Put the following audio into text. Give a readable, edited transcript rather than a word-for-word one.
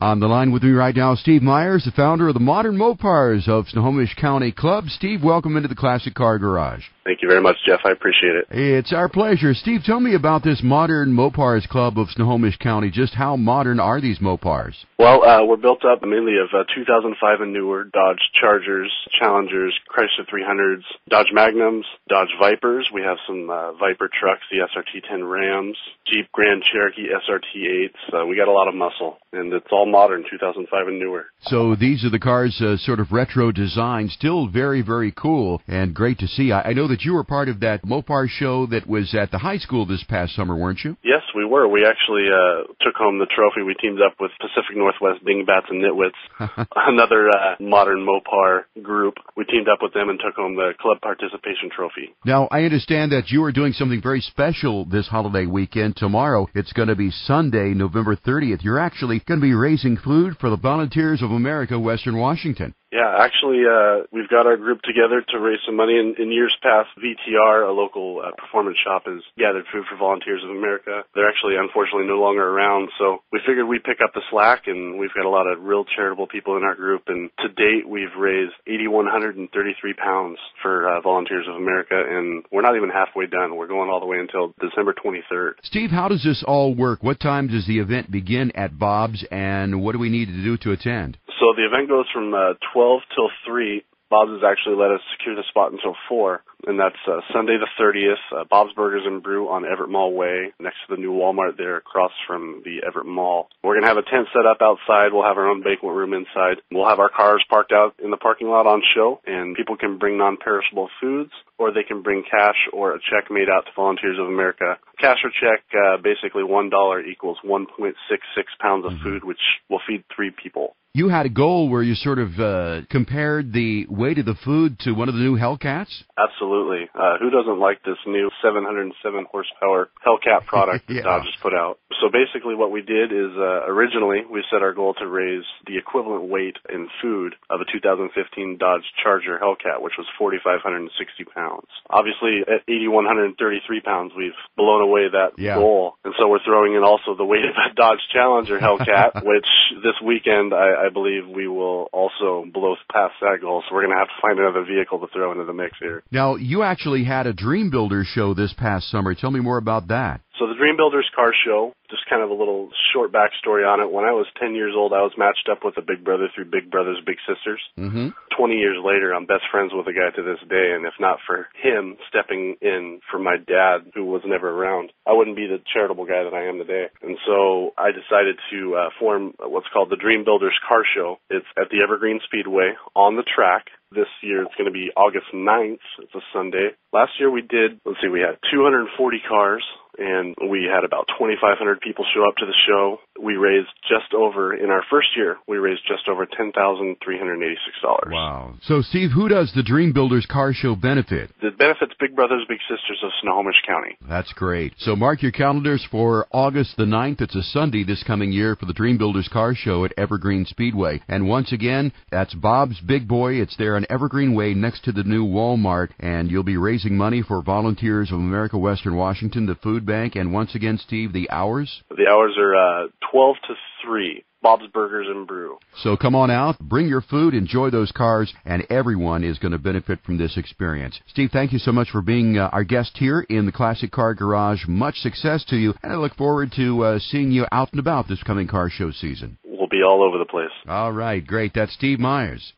On the line with me right now, Steve Myers, the founder of the Modern Mopars of Snohomish County Club. Steve, welcome into the Classic Car Garage. Thank you very much, Jeff. I appreciate it. It's our pleasure. Steve, tell me about this Modern Mopars Club of Snohomish County. Just how modern are these Mopars? Well, we're built up mainly of 2005 and newer Dodge Chargers, Challengers, Chrysler 300s, Dodge Magnums, Dodge Vipers. We have some Viper trucks, the SRT-10 Rams, Jeep Grand Cherokee SRT-8s. We got a lot of muscle, and it's all modern, 2005 and newer. So these are the cars, sort of retro design, still very, very cool and great to see. I know that you were part of that Mopar show that was at the high school this past summer, weren't you? Yes, we were. We actually took home the trophy. We teamed up with Pacific Northwest Dingbats and Nitwits, another modern Mopar group. We teamed up with them and took home the club participation trophy. Now, I understand that you are doing something very special this holiday weekend. Tomorrow, it's going to be Sunday, November 30th. You're actually going to be raising food for the Volunteers of America, Western Washington. Yeah, actually, we've got our group together to raise some money. In years past, VTR, a local performance shop, has gathered food for Volunteers of America. They're actually, unfortunately, no longer around, so we figured we'd pick up the slack, and we've got a lot of real charitable people in our group, and to date, we've raised 8,133 pounds for Volunteers of America, and we're not even halfway done. We're going all the way until December 23rd. Steve, how does this all work? What time does the event begin at Bob's, and what do we need to do to attend? So the event goes from 12 till 3. Bob's has actually let us secure the spot until 4, and that's Sunday the 30th, Bob's Burgers and Brew on Everett Mall Way, next to the new Walmart there across from the Everett Mall. We're going to have a tent set up outside. We'll have our own banquet room inside. We'll have our cars parked out in the parking lot on show, and people can bring non-perishable foods, or they can bring cash or a check made out to Volunteers of America. Cash or check, basically $1 equals 1.66 pounds of food, which will feed 3 people. You had a goal where you sort of compared the weight of the food to one of the new Hellcats? Absolutely. Who doesn't like this new 707 horsepower Hellcat product that Dodge has put out? So basically what we did is originally we set our goal to raise the equivalent weight in food of a 2015 Dodge Charger Hellcat, which was 4,560 pounds. Obviously at 8,133 pounds, we've blown away that goal. And so we're throwing in also the weight of a Dodge Challenger Hellcat, which this weekend I believe we will also blow past that goal, so we're going to have to find another vehicle to throw into the mix here. Now, you actually had a Dream Builder show this past summer. Tell me more about that. So the Dream Builders car show, just kind of a little short backstory on it. When I was 10 years old, I was matched up with a big brother through Big Brothers Big Sisters. 20 years later, I'm best friends with the guy to this day, and if not for him stepping in for my dad, who was never around, I wouldn't be the charitable guy that I am today. And so I decided to form what's called the Dream Builders car show. It's at the Evergreen Speedway on the track. This year it's going to be August 9th. It's a Sunday. Last year we had 240 cars, and we had about 2,500 people show up to the show. We raised in our first year, we raised just over $10,386. Wow. So, Steve, who does the Dream Builders car show benefit? It benefits Big Brothers Big Sisters of Snohomish County. That's great. So mark your calendars for August the 9th. It's a Sunday this coming year for the Dream Builders car show at Evergreen Speedway. And once again, that's Bob's Big Boy. It's there on Evergreen Way next to the new Walmart, and you'll be raising money for Volunteers of America, Western Washington, the food bank. And once again, Steve, the hours? The hours are 12 to 3. Bob's Burgers and Brew. So come on out, bring your food, enjoy those cars, and everyone is going to benefit from this experience. Steve, thank you so much for being our guest here in the Classic Car Garage. Much success to you, and I look forward to seeing you out and about this coming car show season. We'll be all over the place. All right, great. That's Steve Myers.